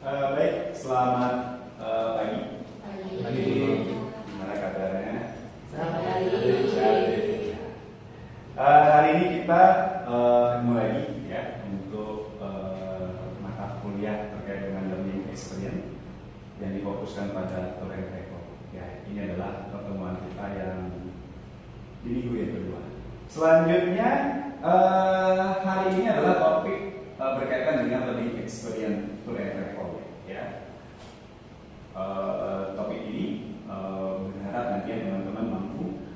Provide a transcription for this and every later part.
Baik, selamat pagi. Pagi. Gimana kabarnya? Baik. Hari ini kita ketemu lagi ya untuk mata kuliah terkait dengan learning experience yang difokuskan pada tour and travel. Ya, ini adalah pertemuan kita yang di minggu yang kedua. Selanjutnya hari ini adalah topik berkaitan dengan learning experience tour and travel. Ya, topik ini berharap nanti teman-teman mampu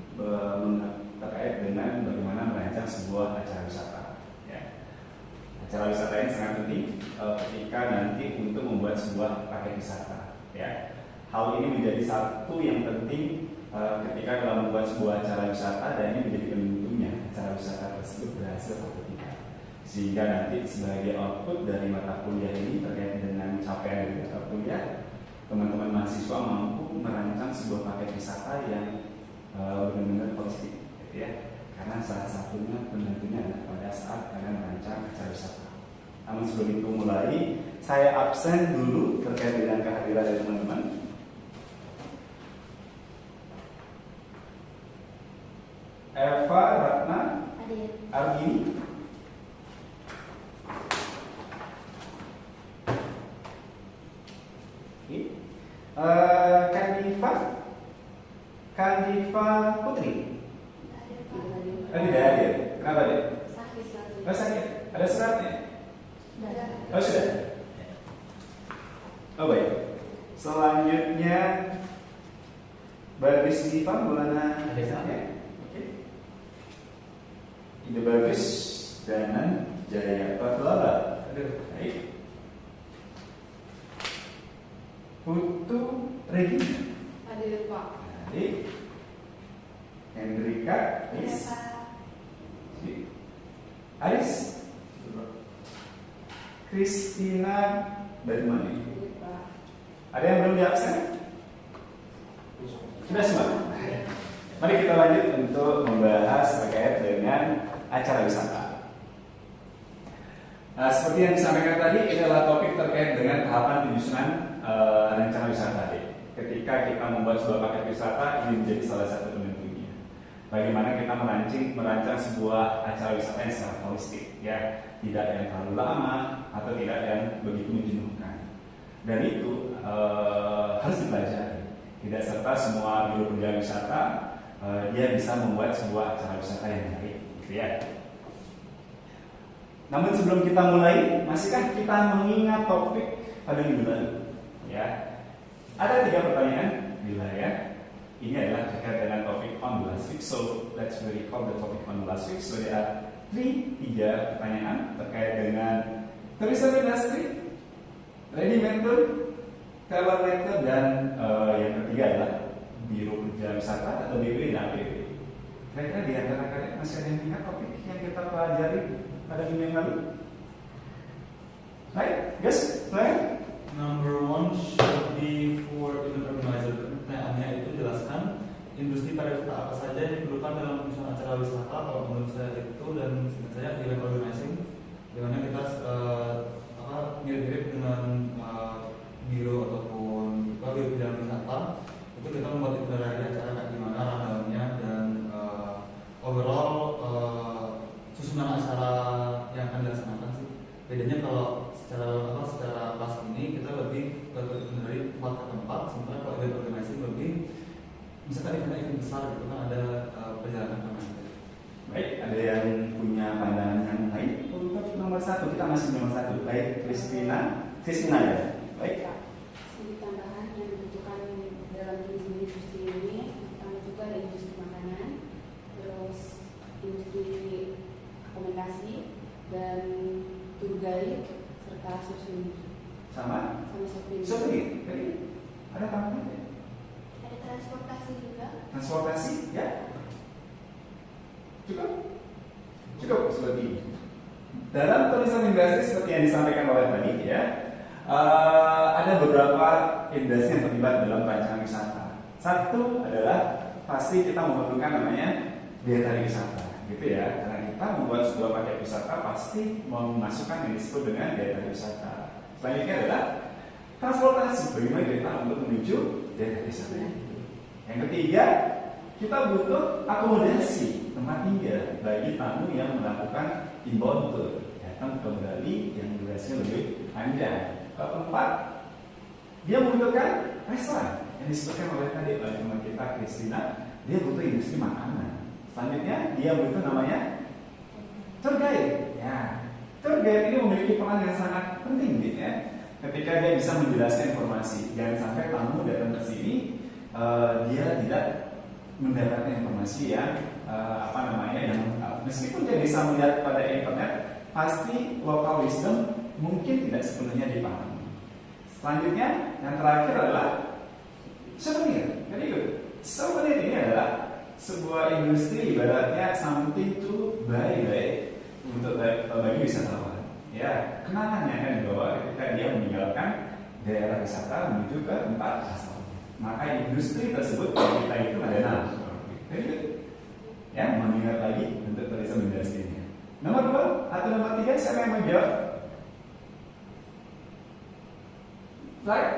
terkait dengan bagaimana merancang sebuah acara wisata. Ya. Acara wisata ini sangat penting ketika nanti untuk membuat sebuah paket wisata. Ya. Hal ini menjadi satu yang penting ketika dalam membuat sebuah acara wisata, dan ini menjadi penentunya acara wisata tersebut berhasil atau tidak. Sehingga nanti sebagai output dari mata kuliah ini terkait dengan capaian dari mata kuliah, teman-teman mahasiswa mampu merancang sebuah paket wisata yang benar-benar positif, gitu ya. Karena salah satunya penentunya adalah pada saat kalian merancang acara wisata. Namun sebelum itu mulai, saya absen dulu terkait dengan kehadiran dari teman-teman. Eva, Ratna, Argini. Kandifa Putri. Tidak hadir. Kenapa dia? Sakit. Ada suratnya? Oh, sudah. Oh, baik. Selanjutnya Bagus Diva, mana ada ya? Oke. Ide Bagus dan Jaya Patlaba. Baik. Putu Regina. Hadir Pak. Baik. Hendrika, Aris, Kristina, dari mana? Ada yang belum diabsen? Sudah semua? Mari kita lanjut untuk membahas terkait dengan acara wisata. Seperti yang disampaikan tadi, ini adalah topik terkait dengan tahapan penyusunan rencana wisata. Ketika kita membuat sebuah paket wisata, ini menjadi salah satu penentunya. Bagaimana kita merancang sebuah acara wisata yang secara holistik, ya, tidak yang terlalu lama atau tidak yang begitu menjenuhkan. Dan itu harus dipelajari. Tidak serta semua biro perjalanan wisata dia bisa membuat sebuah acara wisata yang baik, gitu ya. Namun sebelum kita mulai, masihkah kita mengingat topik pada minggu lalu? Ya, ada 3 pertanyaan, bila ya. Ini adalah terkait dengan topik on the last week. So let's recall the topic on the last week. So there are 3 pertanyaan terkait dengan tourism industry, ready-made tour, travel letter, dan yang ketiga adalah biro perjalanan wisata atau BPD dan APB. Kira-kira di antara kalian masih ada yang ingat topik yang kita pelajari pada minggu yang lalu? Baik, guys, mulai. Number 1 should be for event organizer. Pertanyaannya itu jelaskan industri pariwisata apa saja yang diperlukan dalam penyusunan acara wisata. Kalau menurut saya itu, dan menurut saya event organizing, dimana kita mirip-mirip dengan biro ataupun biro perjalanan wisata. Itu kita membuat itinerary acara kayak gimana rundownnya, dan overall susunan acara yang akan dilaksanakan sih. Bedanya kalau secara kelas ini kita lebih dari tempat ke tempat, sementara kalau event organizing lebih misalkan event besar gitu kan ada perjalanan kemana. Baik, ada yang punya pandangan yang lain untuk nomor 1? Kita masih nomor 1. Baik, Kristina ya. Baik. Sedikit tambahan yang dibutuhkan dalam industri ini, pertama juga ada industri makanan, terus industri akomodasi, dan tour guide, serta souvenir. Sama souvenir. souvenir. Jadi ada tambahan ya? Ada transportasi juga. Transportasi, ya. Cukup seperti ini. Dalam tourism industry seperti yang disampaikan oleh tadi, ya, ada beberapa industri yang terlibat dalam perancangan wisata. Satu adalah pasti kita memerlukan namanya biaya tarik wisata, gitu ya. Karena kita membuat sebuah paket wisata pasti memasukkan yang disebut dengan biaya tarik wisata. Selanjutnya adalah transportasi, bagaimana kita untuk menuju daerah wisata. Yang ketiga, kita butuh akomodasi tempat tinggal bagi tamu yang melakukan inbound tour, datang ke Bali yang durasinya lebih panjang. Keempat, dia membutuhkan restoran yang disebutkan oleh tadi oleh teman kita Christina, dia butuh industri makanan. Selanjutnya, dia butuh namanya tour guide. Ya, tour guide ini memiliki peran yang sangat penting, gitu ya. Ketika dia bisa menjelaskan informasi, jangan sampai tamu datang ke sini, dia tidak mendapatkan informasi yang yang meskipun dia bisa melihat pada internet, pasti local wisdom mungkin tidak sepenuhnya dipahami. Selanjutnya, yang terakhir adalah souvenir. Jadi souvenir ini adalah sebuah industri, ibaratnya something to buy untuk bagi wisatawan. Ya, kenangannya kan bahwa ketika dia meninggalkan daerah wisata menuju ke tempat asal, maka industri tersebut kita itu ada nama. Jadi, ya, mengingat lagi untuk tulisan industrinya. Nomor 2 atau nomor 3, siapa yang menjawab? Slide.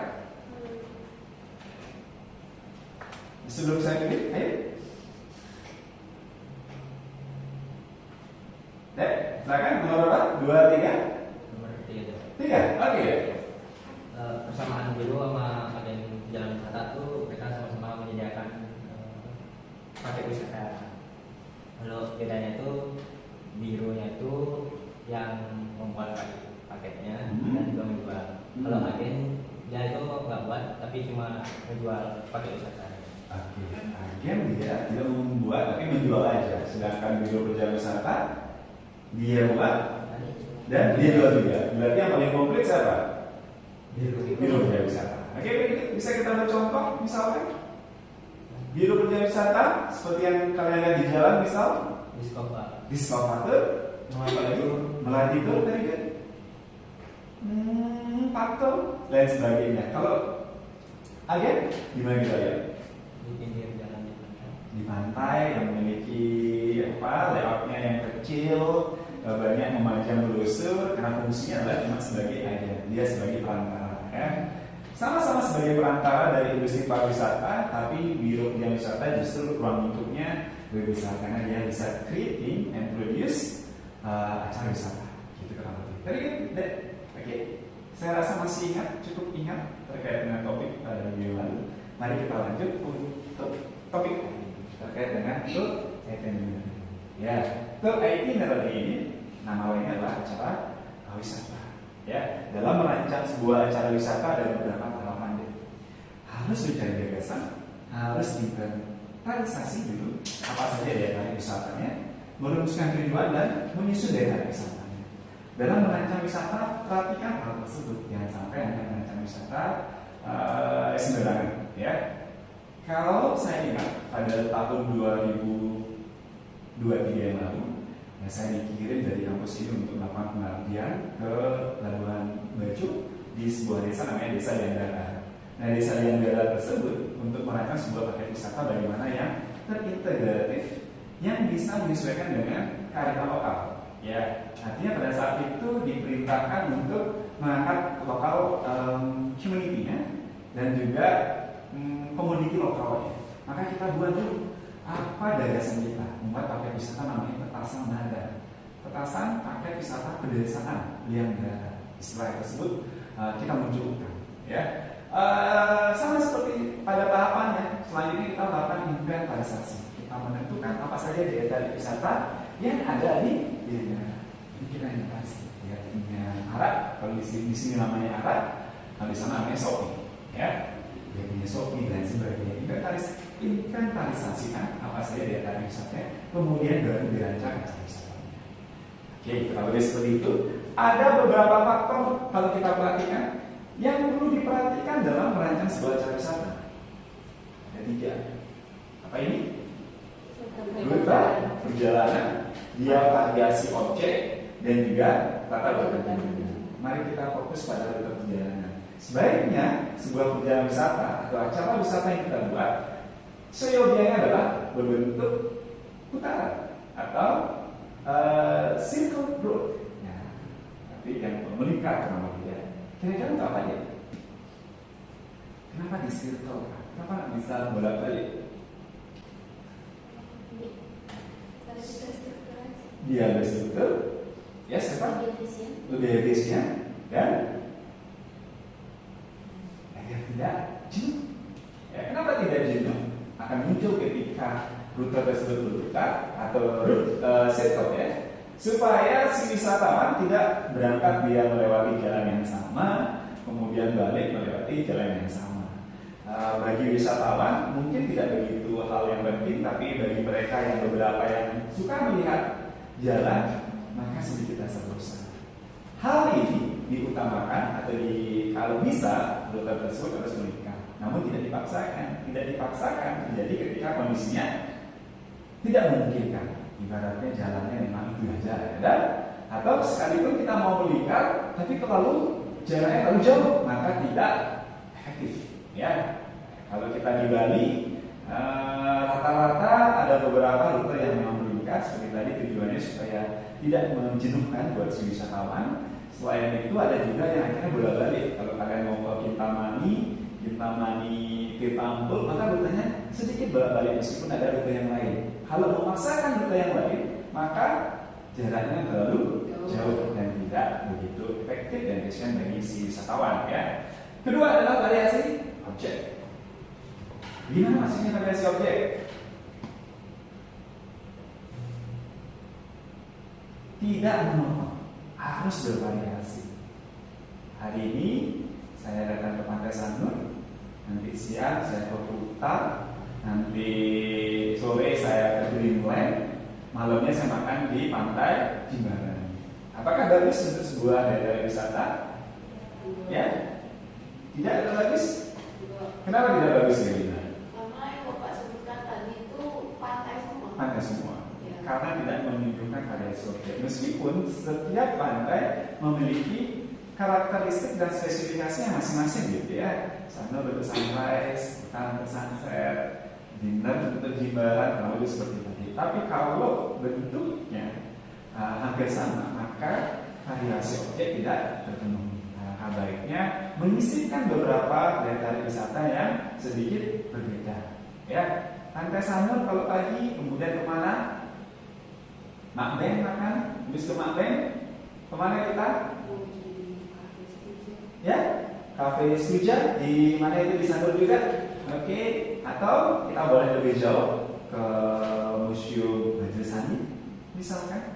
Sebelum saya pilih, ayo. Silakan nomor berapa? 2, 3? Nomor 3. 3, oke. Persamaan biru sama agen jalan wisata tuh mereka sama-sama menyediakan paket wisata. Kalau bedanya tuh birunya itu yang membuat paketnya dan juga menjual. Kalau agen dia itu nggak buat tapi cuma menjual paket wisata. Oke, agen dia tidak membuat tapi menjual aja. Sedangkan biro perjalanan wisata dia buat dan dia jual juga. Berarti yang paling komplit siapa? Biro perjalanan wisata. Oke, bisa kita ambil contoh misalkan biro perjalanan wisata seperti yang kalian lihat di jalan, misal Discover, Melati Tour tadi kan, Faktor dan sebagainya. Kalau agen gimana kita lihat? Di pinggir jalan Di pantai yang memiliki layoutnya yang kecil, banyak memajang brosur karena fungsinya adalah cuma sebagai agen, dia sebagai perantara. Ya. Sama-sama sebagai perantara dari industri pariwisata, tapi biro perjalanan wisata justru ruang lingkupnya lebih besar karena dia bisa creating and produce acara wisata. Gitu kurang lebih. Tadi kan, oke. Saya rasa masih cukup ingat terkait dengan topik pada minggu lalu. Mari kita lanjut untuk topik terkait dengan tour itinerary. Ya, tour itinerary ini nama lainnya adalah acara wisata. Ya, dalam merancang sebuah acara wisata ada beberapa tahapan. Harus mencari gagasan, harus inventarisasi dulu apa saja daya wisatanya, merumuskan tujuan dan menyusun daya wisatanya. Dalam merancang wisata, perhatikan hal tersebut. Jangan sampai Anda merancang wisata sembarangan. Ya, kalau saya ingat pada tahun 2023 yang lalu, saya dikirim dari kampus ini untuk melakukan pengabdian ke Labuan Bajo di sebuah desa namanya Desa Liandara. Nah, Desa Liandara tersebut untuk merancang sebuah paket wisata bagaimana yang terintegratif, yang bisa menyesuaikan dengan kearifan lokal. Ya, artinya pada saat itu diperintahkan untuk mengangkat lokal community-nya dan juga komoditi lokalnya. Maka kita buat dulu apa gagasan kita membuat paket wisata namanya petasan nada, petasan paket wisata pedesaan Liandara. Istilah tersebut kita munculkan, ya. Sama seperti pada tahapannya, selanjutnya kita lakukan inventarisasi. Kita menentukan apa saja daya wisata yang ada di Liandara. Ini kita inventarisasi. Ya, punya Arak, kalau di sini namanya Arak, kalau di sana namanya Sopi, ya. Dia punya Sopi dan sebagainya. Inventarisasikan apa saja daya wisata, kemudian baru dirancang acara wisatanya. Oke, kalau seperti itu, ada beberapa faktor kalau kita perhatikan yang perlu diperhatikan dalam merancang sebuah acara wisata. Ada 3. Apa ini? Rute perjalanan, dia variasi objek, dan juga tata letak. Mari kita fokus pada rute perjalanan. Sebaiknya sebuah perjalanan wisata atau acara wisata yang kita buat seyogianya adalah berbentuk putaran atau circle road. Nah, tapi yang melingkar nama dia. Kira-kira untuk apa ya? Kenapa di circle? Kenapa nggak bisa bolak-balik? Karena kita struktural. Dia berstruktur, ya siapa? Lebih efisien. Lebih efisien dan agar tidak jenuh. Ya, kenapa tidak jenuh? Akan muncul ketika rute tersebut berputar atau circle ya, supaya si wisatawan tidak berangkat dia melewati jalan yang sama, kemudian balik melewati jalan yang sama. Bagi wisatawan mungkin tidak begitu hal yang penting, tapi bagi mereka yang beberapa yang suka melihat jalan, maka sedikit rasa bosan. Hal ini diutamakan atau kalau bisa rute tersebut harus meningkat, namun tidak dipaksakan. Jadi ketika kondisinya tidak memungkinkan, ibaratnya jalannya memang itu aja, ya, atau sekalipun kita mau melingkar, tapi terlalu jalannya terlalu jauh, maka tidak efektif. Ya, kalau kita di Bali, rata-rata ada beberapa rute yang memang melingkar. Seperti tadi tujuannya supaya tidak menjenuhkan buat si wisatawan. Selain itu ada juga yang akhirnya bolak-balik. Kalau kalian mau ke Kintamani, Tirtampul, maka rutenya sedikit bolak-balik meskipun ada rute yang lain. Kalau memaksakan rute yang lain, maka jaraknya terlalu jauh dan tidak begitu efektif dan efisien bagi si wisatawan. Ya. Kedua adalah variasi objek. Gimana maksudnya variasi objek? Tidak monoton, harus bervariasi. Hari ini saya datang ke Pantai Sanur, nanti siang saya ke Kuta, nanti sore saya ke Dreamland, malamnya saya makan di Pantai Jimbaran. Apakah bagus untuk sebuah daerah wisata? Ya, tidak bagus. Kenapa tidak bagus ya, Lina? Karena yang Bapak sebutkan tadi itu pantai semua. Pantai semua. Ya. Karena tidak menunjukkan variasi objek. Meskipun setiap pantai memiliki karakteristik dan spesifikasinya masing-masing gitu ya. Sana bentuk sunrise, bentuk sunset, dinner bentuk Jimbaran, kalau itu seperti tadi. Tapi kalau bentuknya hampir sama, maka variasi objek tidak terpenuhi. Baiknya menyisipkan beberapa daya tarik wisata yang sedikit berbeda. Ya, Pantai Sanur kalau pagi, kemudian kemana? Makbeng makan, habis ke Makbeng, kemana kita? Ya, Cafe Suja di mana itu di Sanur juga? Oke, atau kita boleh lebih jauh ke Museum Bajrasani, misalkan.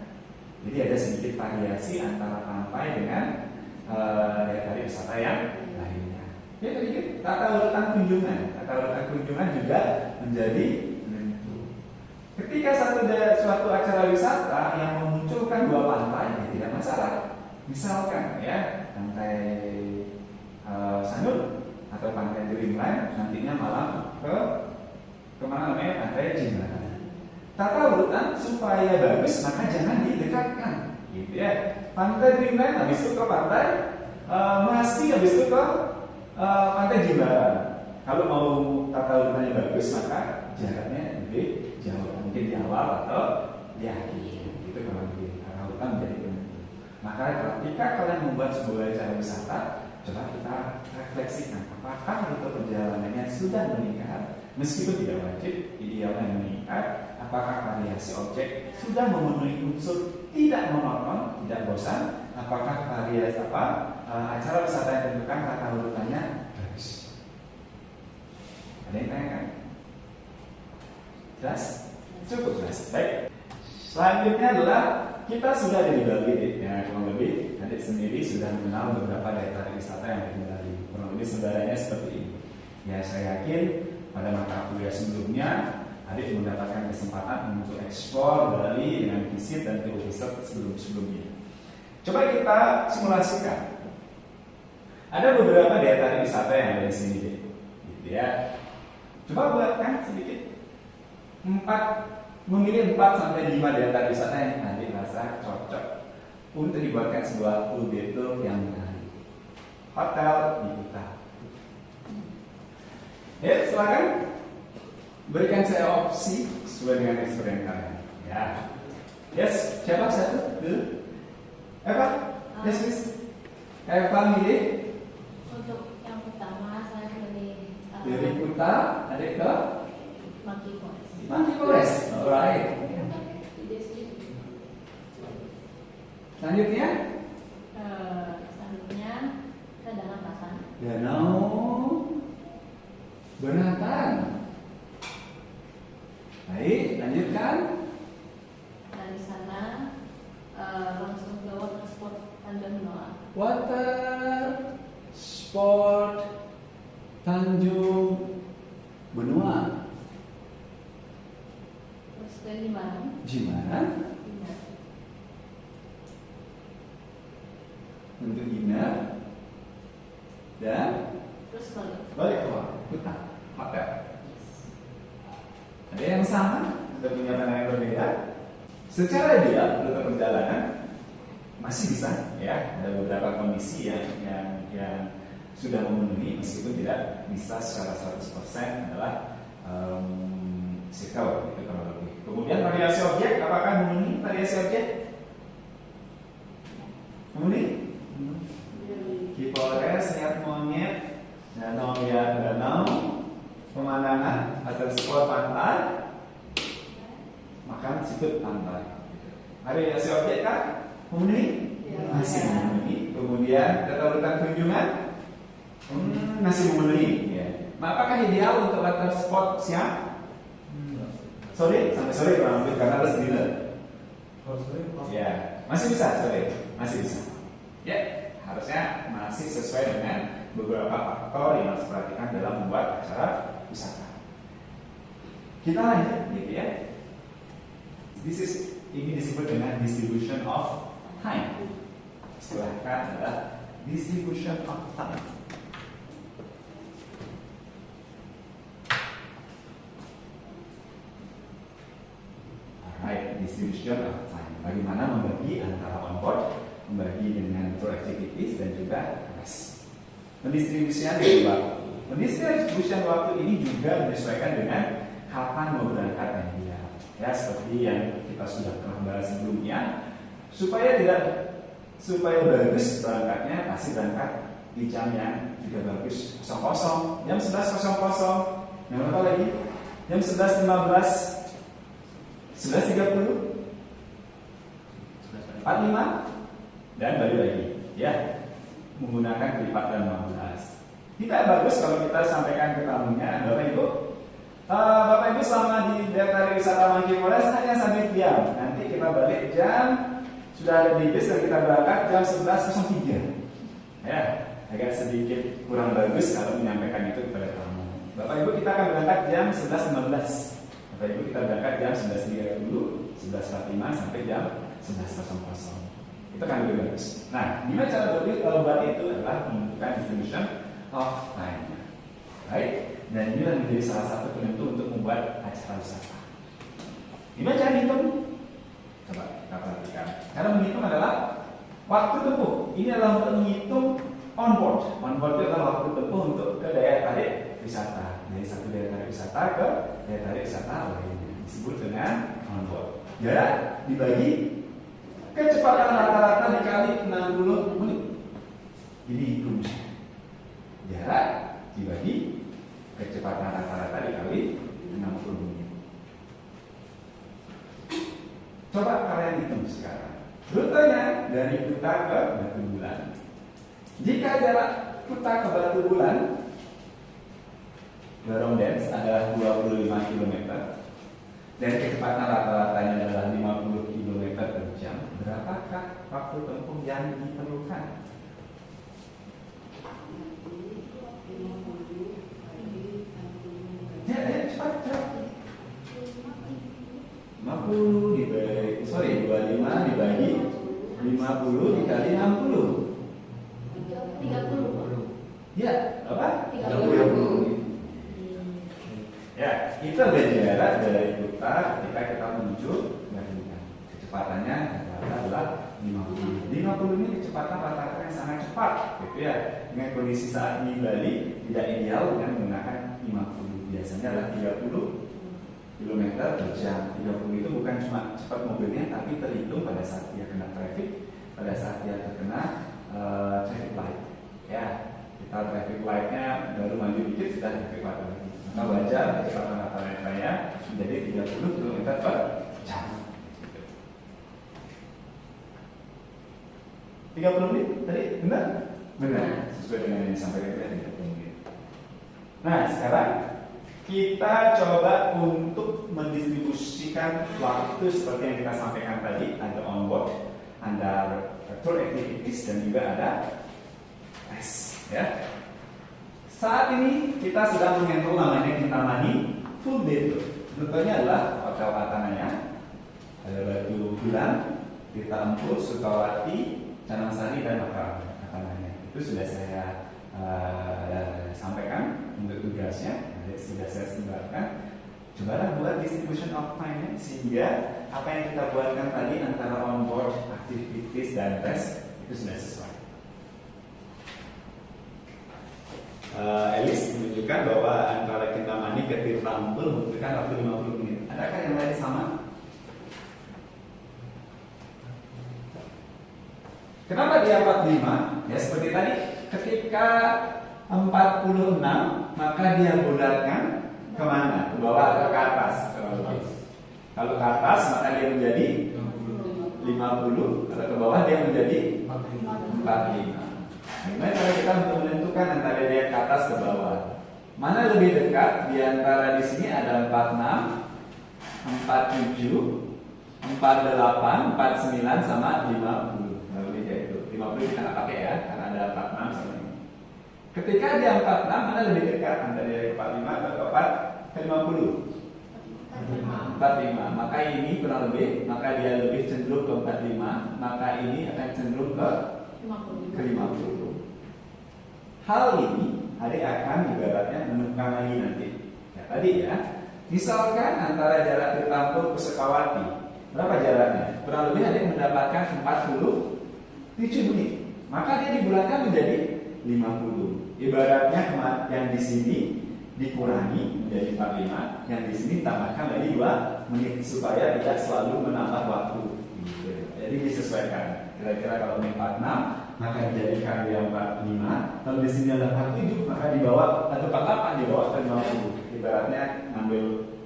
Jadi ada sedikit variasi antara pantai dengan daya tarik wisata yang lainnya. Ya tadi tata urutan kunjungan juga menjadi penentu. Ketika suatu acara wisata yang memunculkan dua pantai, ya tidak masalah. Misalkan ya pantai Sanur atau pantai Dreamland, nantinya malam ke kemana namanya pantai Jimbaran. Tata urutan supaya bagus maka jangan didekatkan, gitu ya. Pantai Dreamland habis itu ke pantai Melasti, habis itu ke pantai Jimbaran. Kalau mau tata urutannya bagus maka jaraknya lebih jauh, mungkin di awal atau di akhir. Itu kalau tata urutan menjadi penentu. Maka ketika kalian membuat sebuah acara wisata, coba kita refleksikan apakah rute perjalanannya sudah meningkat, meskipun tidak wajib, idealnya meningkat. Apakah variasi objek sudah memenuhi unsur tidak monoton, tidak bosan? Apakah variasi acara wisata yang ditentukan tata urutannya bagus? Ada yang tanya kan? Jelas? Cukup jelas. Baik. Selanjutnya adalah kita sudah ada di Bali, ya kurang lebih. Adik sendiri sudah mengenal beberapa daya tarik wisata yang ada di Bali. Kurang lebih saudaranya seperti ini. Ya saya yakin pada mata kuliah sebelumnya adik mendapatkan kesempatan untuk eksplor Bali dengan visit dan tour visit sebelum-sebelumnya. Coba kita simulasikan. Ada beberapa daya tarik wisata yang ada di sini, gitu ya. Coba buatkan sedikit. Memilih 4 sampai 5 daya tarik wisata yang adik rasa cocok untuk dibuatkan sebuah full day tour yang menarik. Hotel di Kuta. Ya, silakan. Berikan saya opsi sesuai dengan experience kalian. Ya. Yes, siapa satu? Dulu. Eva? Yes, please. Eva milih. Untuk yang pertama saya pilih Dari Kuta, adik ke Monkey Forest. Monkey Forest. Alright. Selanjutnya, Selanjutnya ke Danau Basan. Danau Beratan. Baik, lanjutkan. Dari sana langsung ke water sport Tanjung Benoa. Water Sport Tanjung Benoa. Terus ke Jimbaran. Jimbaran untuk Ina dan Terus balik ke Kuta Hotel. Ada yang sama atau punya pandangan yang berbeda? Secara ideal rute perjalanan masih bisa, ya. Ada beberapa kondisi yang sudah memenuhi meskipun tidak bisa secara 100% adalah circle itu kurang lebih. Kemudian variasi objek, apakah memenuhi variasi objek? Memenuhi? Kipores, lihat monyet, danau lihat danau, pemandangan atau spot pantai, makan seafood pantai. Variasi objek kan? Memenuhi? Masih memenuhi. Kemudian keterlibatan kunjungan masih memenuhi. Ya. Apakah ideal untuk water spot siang? Sore sampai sore kurang lebih karena harus dinner. Ya, masih bisa sore, masih bisa. Ya, harusnya masih sesuai dengan beberapa faktor yang harus diperhatikan dalam membuat acara wisata. Kita lanjut, gitu ya. Ini disebut dengan distribution of time. Istilahnya adalah distribution of time. Alright, distribution of time. Bagaimana membagi antara on board, membagi dengan tour activities dan juga rest. Pendistribusian waktu. Pendistribusian waktu ini juga menyesuaikan dengan kapan mau berangkat dan dia. Ya, seperti yang kita sudah pernah bahas sebelumnya. Supaya bagus berangkatnya, pasti berangkat di jam yang juga bagus, 00, jam 11.00. Yang berapa lagi? Jam 11.15, 11.30, 45, dan balik lagi, ya, menggunakan kelipatan 15. Tidak bagus kalau kita sampaikan ke tamunya, Bapak Ibu selama di daya wisata Monkey Forest hanya sampai jam. Nanti kita balik jam sudah ada di bis dan kita berangkat jam 11.03. Ya, agak sedikit kurang bagus kalau menyampaikan itu kepada tamu. Bapak Ibu kita akan berangkat jam 11.15. Bapak Ibu kita berangkat jam 11.30, 11.45 sampai jam 11.00. Itu kan lebih bagus. Nah, gimana cara buat itu adalah menentukan distribution of time. Baik. Dan ini menjadi salah satu penentu untuk membuat acara wisata. Gimana cara hitung? Coba kita perhatikan. Cara menghitung adalah waktu tempuh. Ini adalah untuk menghitung on board. On board itu adalah waktu tempuh untuk ke daya tarik wisata. Dari satu daya tarik wisata ke daya tarik wisata lainnya. Disebut dengan on board. Jarak dibagi kecepatan rata-rata dikali 60 menit. Ini rumusnya. Jarak dibagi kecepatan rata-rata dikali 60 menit. Coba kalian hitung sekarang. Rutenya dari Kuta ke Batu Bulan. Jika jarak Kuta ke Batu Bulan Lorong Dance adalah 25 km dan kecepatan rata-ratanya adalah 50 km per jam, berapakah waktu tempuh yang diperlukan? Ya, cepat. 50 dibagi, 25 dibagi 50 dikali 60. 30. Ya, apa? 30. Ya, itu adalah jarak dari Kuta ketika kita menuju Batu Bulan. Kecepatannya adalah 50. 50 ini kecepatan rata-rata yang sangat cepat, gitu ya. Dengan kondisi saat di Bali tidak ideal dengan menggunakan 50. Biasanya adalah 30 km per jam. 30 itu bukan cuma cepat mobilnya, tapi terhitung pada saat dia kena traffic, pada saat dia terkena traffic light. Ya, kita traffic lightnya baru maju dikit, kesulitan kecepatan lagi. Maka wajar kecepatan rata-ratanya menjadi 30 km per jam. 30 menit tadi benar? Benar, sesuai dengan yang disampaikan tadi 30 menit. Nah, sekarang kita coba untuk mendistribusikan waktu seperti yang kita sampaikan tadi, ada onboard, ada tour activities, dan juga ada tes, ya. Saat ini kita sedang mengenal namanya Kintamani Full Day Tour. Bentuknya adalah hotel Watanaya, ada Batu Bulan, Tirta Empul, Sukawati, Canang Sari, dan makanannya. Itu sudah saya sampaikan untuk tugasnya. Nanti sudah saya sebarkan. Cobalah buat distribution of time sehingga apa yang kita buatkan tadi antara onboard, activities, dan tes itu sudah sesuai. Elis menunjukkan bahwa antara Kintamani ke Tirta Empul membutuhkan waktu 50 menit. Adakah yang lain sama? Kenapa dia 45? Ya seperti tadi, ketika 46 maka dia bulatkan kemana? Ke bawah atau ke atas? Kalau ke atas maka dia menjadi 50, kalau ke bawah dia menjadi 45. Gimana cara kita untuk menentukan antara dia ke atas ke bawah? Mana lebih dekat? Di antara di sini ada 46, 47, 48, 49 sama 50. Nah, lebih kayak itu. 50 kita nggak pakai ya, karena ada 46 sama ini. Ketika dia 46, mana lebih dekat? Antara dia 45 atau ke 50? 45. Maka ini kurang lebih, maka dia lebih cenderung ke 45, maka ini akan cenderung ke 50. Hal ini adik akan ibaratnya menentukan lagi nanti. Ya, tadi ya, misalkan antara jarak Tirta Empul ke Sukawati, berapa jaraknya? Kurang lebih adik mendapatkan 47 menit. Maka dia dibulatkan menjadi 50. Ibaratnya yang di sini dikurangi menjadi 45, yang di sini tambahkan lagi 2 menit supaya tidak selalu menambah waktu. Jadi disesuaikan. Kira-kira kalau ini 46 maka dijadikan dia 45. Kalau di sini ada 47 maka dibawa atau 48 dibawa ke 50. Ibaratnya ngambil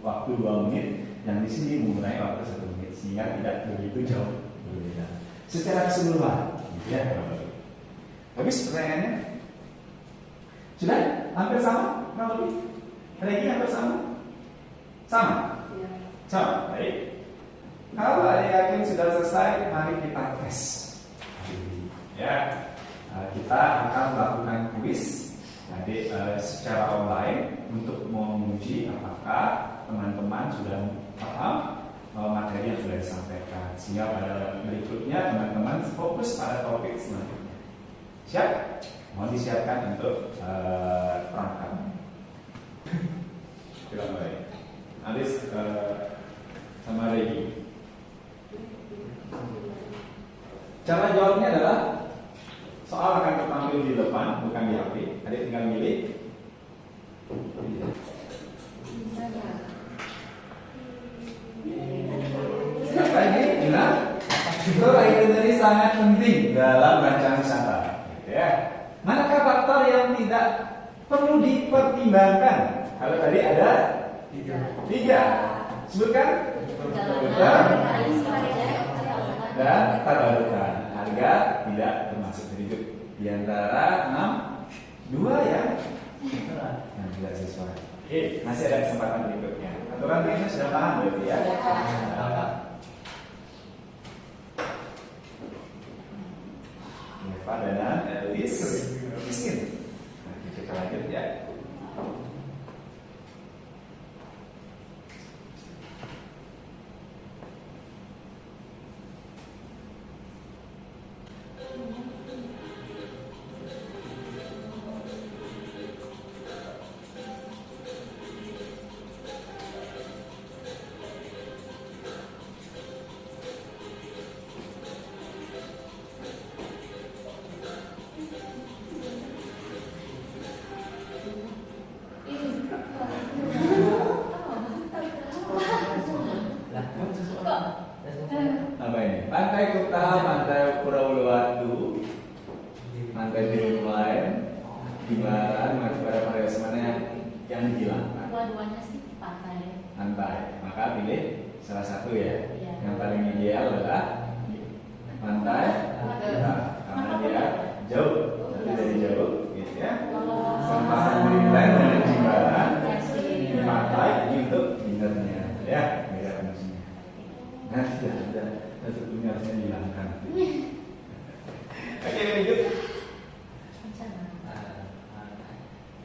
waktu 2 menit, yang di sini mengurangi waktu 1 menit sehingga tidak begitu jauh berbeda. Secara keseluruhan, ya. Habis pertanyaannya? Sudah? Hampir sama? Kurang lebih? Lagi hampir sama? Sama? Sama, baik. Kalau ada yakin sudah selesai, mari kita tes. Ya, kita akan melakukan kuis nanti secara online untuk menguji apakah teman-teman sudah paham materi yang sudah disampaikan. Sehingga pada berikutnya teman-teman fokus pada topik selanjutnya. Siap? Mohon disiapkan untuk perangkat. Kita mulai. Alis sama Regi. Cara jawabnya adalah soal akan tertampil di depan, bukan di HP. Adik tinggal milih. Siapa ini? Gila. Itu itinerary sangat penting dalam rancangan wisata. Ya. Manakah faktor yang tidak perlu dipertimbangkan? Kalau tadi ada 3. Sebutkan. Dan tabarukan. Harga tidak termasuk hidup. Di antara 6, 2 ya yang tidak sesuai. Oke, masih ada kesempatan berikutnya. Aturan ini sudah paham berarti ya? Eva dan Elis miskin. Nah, kita lanjut ya. Apa ini? Pantai Kuta, Pantai Pulau Uluwatu, Pantai Biru Lain, Jimbaran, Madura, Maria Semana yang yang dihilangkan? Dua-duanya sih pantai. Pantai. Maka pilih salah satu ya. Iya. Yang paling ideal adalah pantai. Nah, karena dia jauh, tapi dari jauh, gitu ya. Sama Greenland dan Jimbaran di pantai ini untuk dinnernya, ya. Beda maksudnya. Nah, sudah ada satunya harusnya dihilangkan. Oke, lanjut.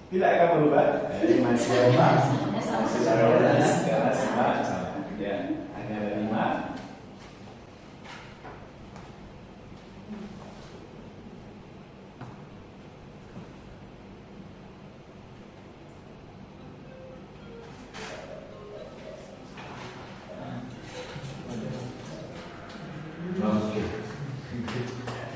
Tidak akan berubah. Masih sama. Secara jelas, karena sama. Ya, hanya ada 5. Oke.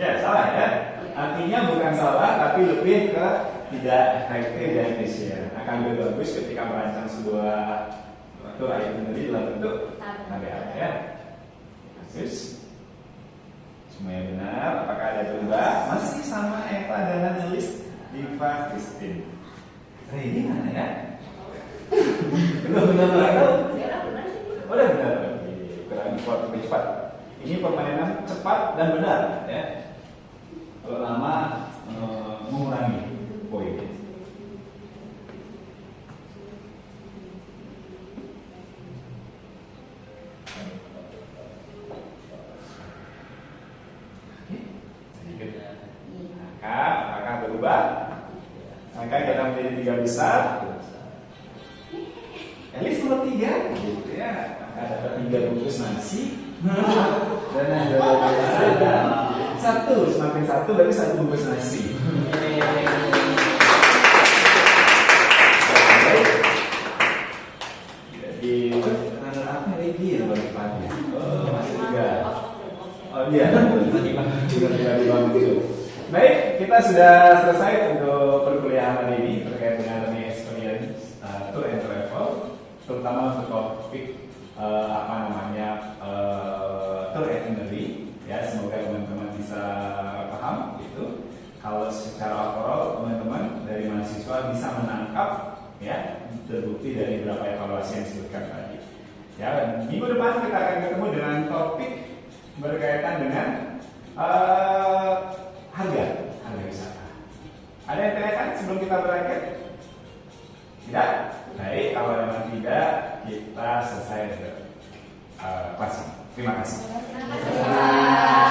Ya, salah ya. Artinya bukan salah, tapi lebih ke tidak efektif dan efisien. Akan lebih bagus ketika merancang sebuah tour itinerary dalam bentuk KBA ya. Bagus. Semuanya benar. Apakah ada coba? Masih sama Eva dan Anelis, Diva, Christine. Ini mana ya? Belum benar. Udah benar. Kurang cepat. Ini permainan cepat dan benar ya. Kalau lama mengurangi poin. Maka apakah berubah? Maka kita menjadi 3 besar. Elis nomor 3 gitu ya. Maka dapat 3 bungkus nasi. Dan ada 1, semakin 1 berarti 1 bungkus nasi. Jadi apa lagi yang pagi? Oh, masih 3. Oh iya, tiba-tiba gitu. Baik, kita sudah selesai untuk perkuliahan hari ini terkait dengan learning experience tour and travel, terutama untuk topik tour itinerary. Ya, semoga teman-teman bisa paham gitu. Kalau secara overall teman-teman dari mahasiswa bisa menangkap ya, terbukti dari beberapa evaluasi yang disebutkan tadi. Ya, minggu depan kita akan ketemu dengan topik berkaitan dengan harga wisata. Ada yang tanyakan sebelum kita berakhir? Tidak? Baik, kalau memang tidak, kita selesai kelas. Terima kasih. Terima kasih.